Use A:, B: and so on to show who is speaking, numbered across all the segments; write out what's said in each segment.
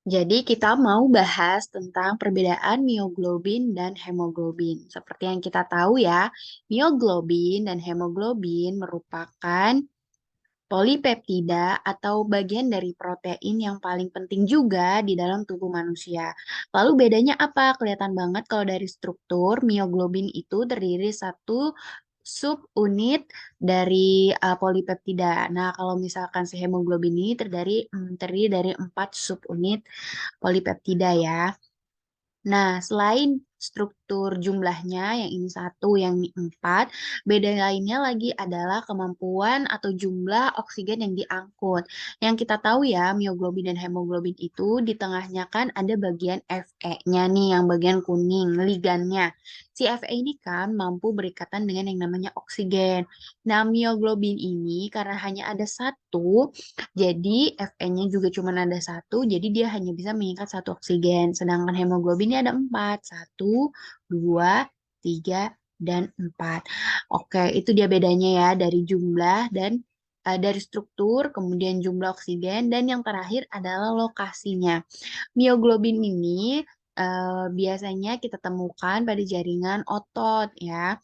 A: Jadi kita mau bahas tentang perbedaan mioglobin dan hemoglobin. Seperti yang kita tahu ya, mioglobin dan hemoglobin merupakan polipeptida atau bagian dari protein yang paling penting juga di dalam tubuh manusia. Lalu bedanya apa? Kelihatan banget kalau dari struktur, mioglobin itu terdiri satu subunit dari polipeptida. Nah, kalau misalkan si hemoglobin ini terdiri dari 4 subunit polipeptida ya. Nah, selain struktur jumlahnya, yang ini satu, yang ini empat, beda lainnya lagi adalah kemampuan atau jumlah oksigen yang diangkut. Yang kita tahu ya, mioglobin dan hemoglobin itu di tengahnya kan ada bagian Fe-nya nih, yang bagian kuning, ligannya. Si Fe ini kan mampu berikatan dengan yang namanya oksigen. Nah, mioglobin ini karena hanya ada satu, jadi Fe-nya juga cuma ada satu, jadi dia hanya bisa mengikat satu oksigen. Sedangkan hemoglobin ini ada empat. Satu, dua, tiga, dan empat. Oke, itu dia bedanya ya dari jumlah dan dari struktur, kemudian jumlah oksigen, dan yang terakhir adalah lokasinya. Mioglobin ini biasanya kita temukan pada jaringan otot ya.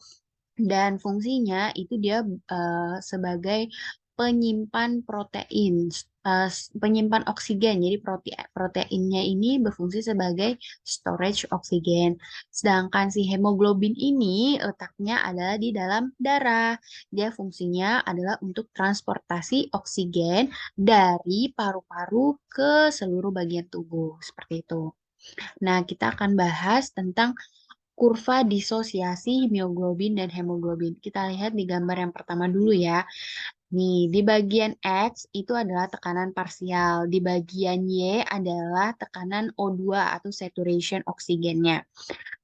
A: Dan fungsinya itu dia sebagai penyimpan protein, penyimpan oksigen. Jadi proteinnya ini berfungsi sebagai storage oksigen. Sedangkan si hemoglobin ini letaknya adalah di dalam darah. Dia fungsinya adalah untuk transportasi oksigen dari paru-paru ke seluruh bagian tubuh. Seperti itu. Nah, kita akan bahas tentang kurva disosiasi mioglobin dan hemoglobin. Kita lihat di gambar yang pertama dulu ya. Nih, di bagian X itu adalah tekanan parsial, di bagian Y adalah tekanan O2 atau saturation oksigennya.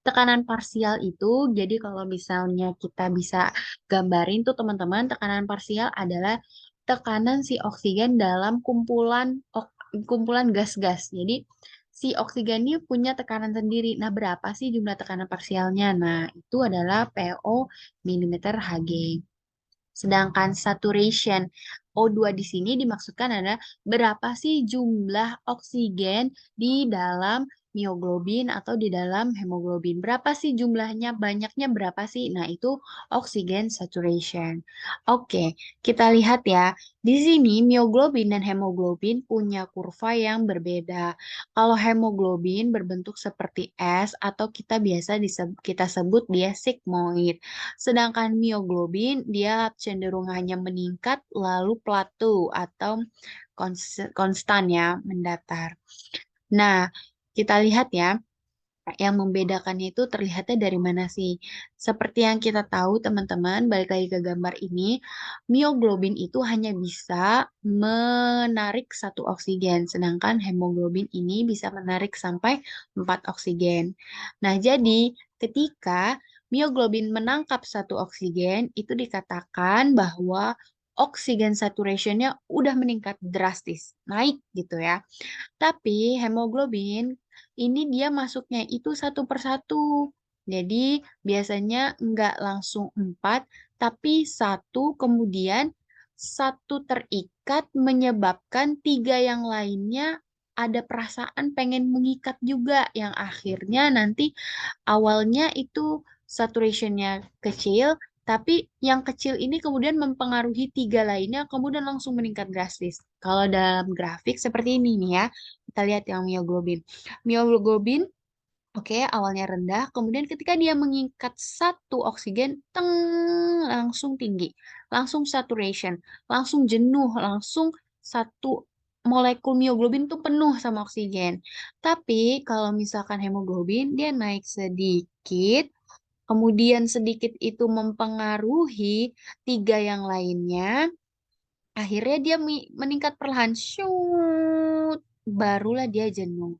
A: Tekanan parsial itu, jadi kalau misalnya kita bisa gambarin tuh teman-teman, tekanan parsial adalah tekanan si oksigen dalam kumpulan gas-gas. Jadi si oksigen ini punya tekanan sendiri. Nah, berapa sih jumlah tekanan parsialnya? Nah, itu adalah PO milimeter Hg. Sedangkan saturation O2 di sini dimaksudkan adalah berapa sih jumlah oksigen di dalam mioglobin atau di dalam hemoglobin. Berapa sih jumlahnya? Banyaknya berapa sih? Nah, itu oksigen saturation. Oke, kita lihat ya. Di sini mioglobin dan hemoglobin punya kurva yang berbeda. Kalau hemoglobin berbentuk seperti S atau kita sebut dia sigmoid. Sedangkan mioglobin dia cenderung hanya meningkat lalu plateau atau konstan ya, mendatar. Nah, kita lihat ya, yang membedakannya itu terlihatnya dari mana sih? Seperti yang kita tahu, teman-teman, balik lagi ke gambar ini, mioglobin itu hanya bisa menarik satu oksigen, sedangkan hemoglobin ini bisa menarik sampai 4 oksigen. Nah, jadi ketika mioglobin menangkap satu oksigen, itu dikatakan bahwa oksigen saturationnya udah meningkat drastis, naik gitu ya. Tapi hemoglobin ini dia masuknya itu satu persatu. Jadi biasanya nggak langsung empat, tapi satu kemudian satu terikat menyebabkan tiga yang lainnya ada perasaan pengen mengikat juga yang akhirnya nanti awalnya itu saturationnya kecil, tapi yang kecil ini kemudian mempengaruhi tiga lainnya, kemudian langsung meningkat drastis. Kalau dalam grafik seperti ini nih ya, kita lihat yang mioglobin. Mioglobin, oke, awalnya rendah, kemudian ketika dia mengikat satu oksigen, teng, langsung tinggi, langsung saturation, langsung jenuh, langsung satu molekul mioglobin tuh penuh sama oksigen. Tapi kalau misalkan hemoglobin, dia naik sedikit, kemudian sedikit itu mempengaruhi tiga yang lainnya, akhirnya dia meningkat perlahan, shoot, barulah dia jenuh.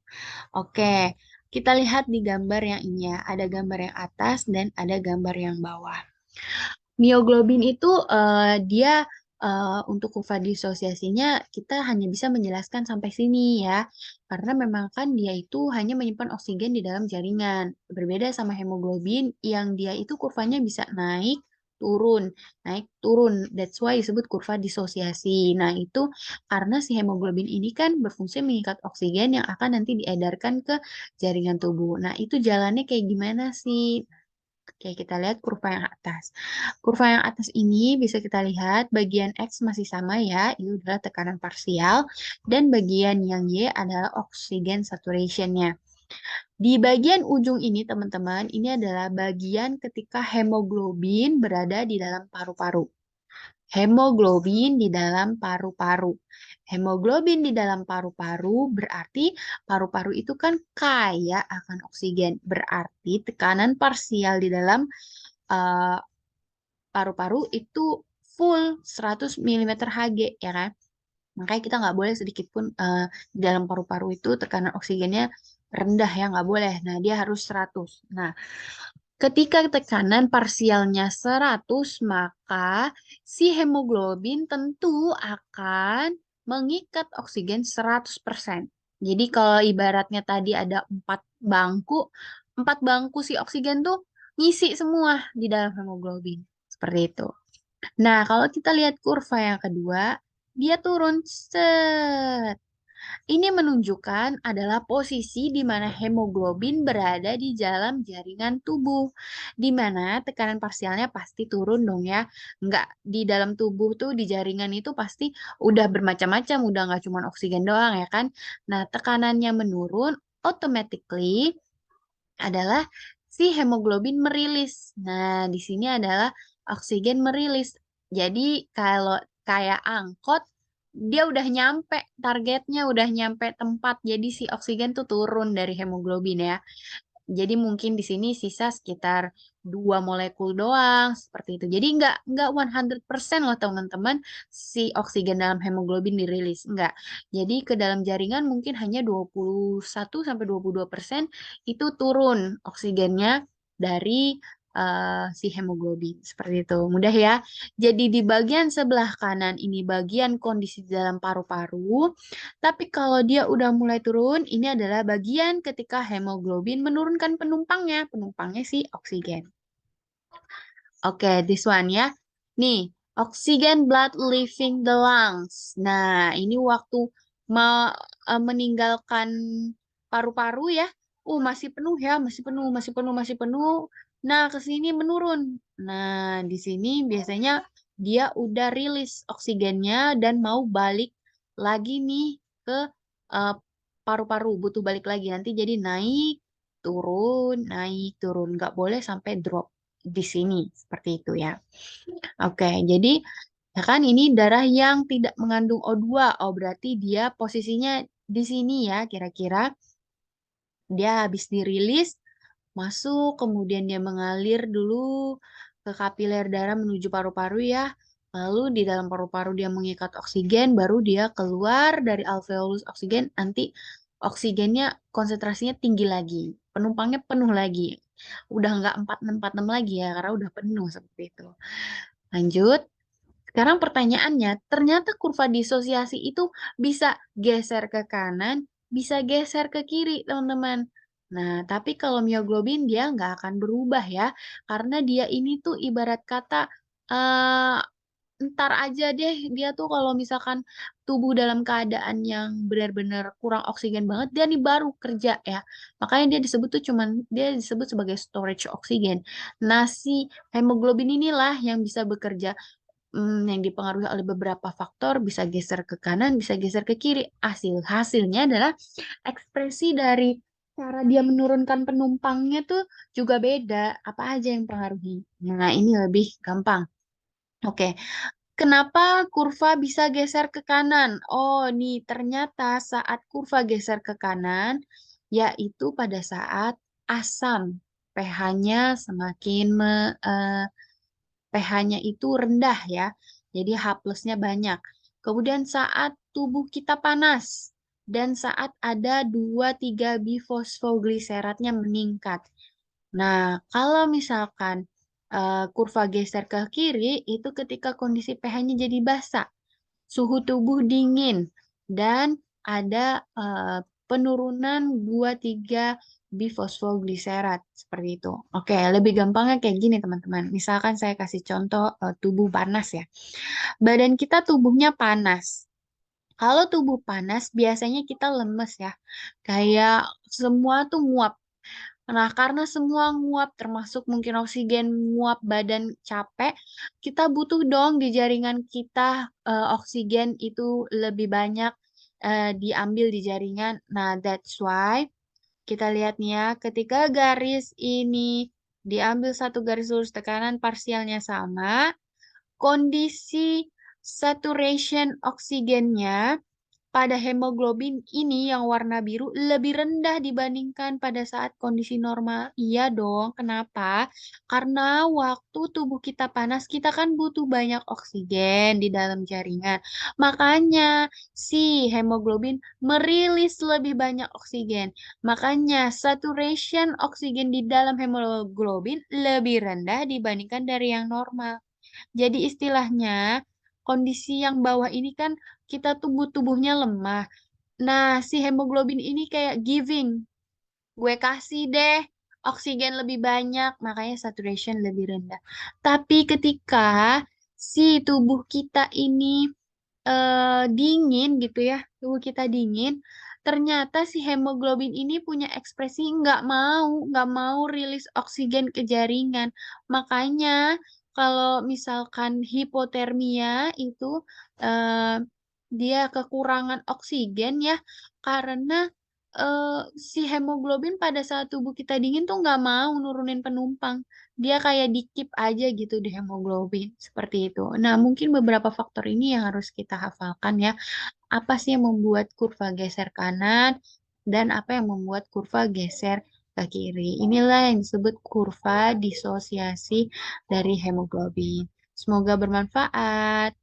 A: Oke, kita lihat di gambar yang ini ya. Ada gambar yang atas dan ada gambar yang bawah. Mioglobin itu dia untuk kurva disosiasinya kita hanya bisa menjelaskan sampai sini ya. Karena memang kan dia itu hanya menyimpan oksigen di dalam jaringan. Berbeda sama hemoglobin yang dia itu kurvanya bisa naik turun, naik, turun. That's why disebut kurva disosiasi. Nah, itu karena si hemoglobin ini kan berfungsi mengikat oksigen yang akan nanti diedarkan ke jaringan tubuh. Nah, itu jalannya kayak gimana sih? Oke, kita lihat kurva yang atas. Kurva yang atas ini bisa kita lihat bagian X masih sama ya, ini adalah tekanan parsial, dan bagian yang Y adalah oksigen saturation-nya. Di bagian ujung ini, teman-teman, ini adalah bagian ketika hemoglobin berada di dalam paru-paru. Hemoglobin di dalam paru-paru. Hemoglobin di dalam paru-paru berarti paru-paru itu kan kaya akan oksigen. Berarti tekanan parsial di dalam eh, paru-paru itu full 100 mm Hg, ya kan? Makanya kita nggak boleh sedikit pun di dalam paru-paru itu tekanan oksigennya rendah ya, nggak boleh. Nah, dia harus 100. Nah, ketika tekanan parsialnya 100, maka si hemoglobin tentu akan mengikat oksigen 100%. Jadi kalau ibaratnya tadi ada 4 bangku si oksigen tuh ngisi semua di dalam hemoglobin. Seperti itu. Nah, kalau kita lihat kurva yang kedua, dia turun set. Ini menunjukkan adalah posisi di mana hemoglobin berada di dalam jaringan tubuh. Di mana tekanan parsialnya pasti turun dong ya. Enggak, di dalam tubuh tuh di jaringan itu pasti udah bermacam-macam, udah nggak cuma oksigen doang ya kan. Nah, tekanannya menurun, automatically adalah si hemoglobin merilis. Nah, di sini adalah oksigen merilis. Jadi kalau kayak angkot, dia udah nyampe targetnya, udah nyampe tempat. Jadi si oksigen tuh turun dari hemoglobin ya. Jadi mungkin di sini sisa sekitar 2 molekul doang seperti itu. Jadi nggak 100% loh teman-teman si oksigen dalam hemoglobin dirilis. Enggak. Jadi ke dalam jaringan mungkin hanya 21 sampai 22% itu turun oksigennya dari si hemoglobin. Seperti itu. Mudah ya. Jadi di bagian sebelah kanan ini bagian kondisi di dalam paru-paru. Tapi kalau dia udah mulai turun, ini adalah bagian ketika hemoglobin menurunkan penumpangnya. Penumpangnya sih oksigen. Oke, this one ya. Nih, oksigen blood leaving the lungs. Nah, ini waktu meninggalkan paru-paru ya. Masih penuh ya, masih penuh, masih penuh, masih penuh. Nah, ke sini menurun. Nah, di sini biasanya dia udah rilis oksigennya dan mau balik lagi nih ke eh, paru-paru, butuh balik lagi. Nanti jadi naik, turun. Nggak boleh sampai drop di sini seperti itu ya. Oke, jadi ya kan ini darah yang tidak mengandung O2. Oh, berarti dia posisinya di sini ya, kira-kira dia habis dirilis masuk, kemudian dia mengalir dulu ke kapiler darah menuju paru-paru ya. Lalu di dalam paru-paru dia mengikat oksigen, baru dia keluar dari alveolus oksigen, nanti oksigennya konsentrasinya tinggi lagi, penumpangnya penuh lagi. Udah nggak 4646 lagi ya, karena udah penuh seperti itu. Lanjut. Sekarang pertanyaannya, ternyata kurva disosiasi itu bisa geser ke kanan, bisa geser ke kiri, teman-teman. Nah, tapi kalau mioglobin dia nggak akan berubah ya, karena dia ini tuh ibarat kata eh, ntar aja deh, dia tuh kalau misalkan tubuh dalam keadaan yang benar-benar kurang oksigen banget, dia nih baru kerja ya. Makanya dia disebut sebagai storage oksigen. Nah, si hemoglobin inilah yang bisa bekerja yang dipengaruhi oleh beberapa faktor bisa geser ke kanan, bisa geser ke kiri. Hasilnya adalah ekspresi dari cara dia menurunkan penumpangnya tuh juga beda. Apa aja yang mempengaruhi? Nah, ini lebih gampang. Oke, kenapa kurva bisa geser ke kanan? Oh, nih ternyata saat kurva geser ke kanan, yaitu pada saat asam pH-nya semakin pH-nya itu rendah ya. Jadi H plusnya banyak. Kemudian saat tubuh kita panas dan saat ada 2,3 bifosfogliseratnya meningkat. Nah, kalau misalkan kurva geser ke kiri itu ketika kondisi pH-nya jadi basa, suhu tubuh dingin dan ada penurunan 2,3 bifosfoglycerate seperti itu. Oke, lebih gampangnya kayak gini teman-teman. Misalkan saya kasih contoh tubuh panas ya. Badan kita tubuhnya panas. Kalau tubuh panas biasanya kita lemes ya. Kayak semua tuh nguap. Nah, karena semua nguap termasuk mungkin oksigen nguap badan capek, kita butuh dong di jaringan kita oksigen itu lebih banyak diambil di jaringan. Nah, that's why kita lihat nih ya, ketika garis ini diambil satu garis lurus tekanan parsialnya sama, kondisi saturation oksigennya pada hemoglobin ini yang warna biru lebih rendah dibandingkan pada saat kondisi normal. Iya dong, kenapa? Karena waktu tubuh kita panas, kita kan butuh banyak oksigen di dalam jaringan. Makanya si hemoglobin merilis lebih banyak oksigen. Makanya saturation oksigen di dalam hemoglobin lebih rendah dibandingkan dari yang normal. Jadi istilahnya kondisi yang bawah ini kan kita tubuhnya lemah. Nah, si hemoglobin ini kayak giving. Gue kasih deh oksigen lebih banyak, makanya saturation lebih rendah. Tapi ketika si tubuh kita ini dingin gitu ya, tubuh kita dingin, ternyata si hemoglobin ini punya ekspresi nggak mau rilis oksigen ke jaringan. Makanya kalau misalkan hipotermia itu eh, dia kekurangan oksigen ya, karena si hemoglobin pada saat tubuh kita dingin tuh nggak mau nurunin penumpang. Dia kayak dikip aja gitu di hemoglobin, seperti itu. Nah, mungkin beberapa faktor ini yang harus kita hafalkan ya. Apa sih yang membuat kurva geser kanan dan apa yang membuat kurva geser ke kiri. Inilah yang disebut kurva disosiasi dari hemoglobin. Semoga bermanfaat.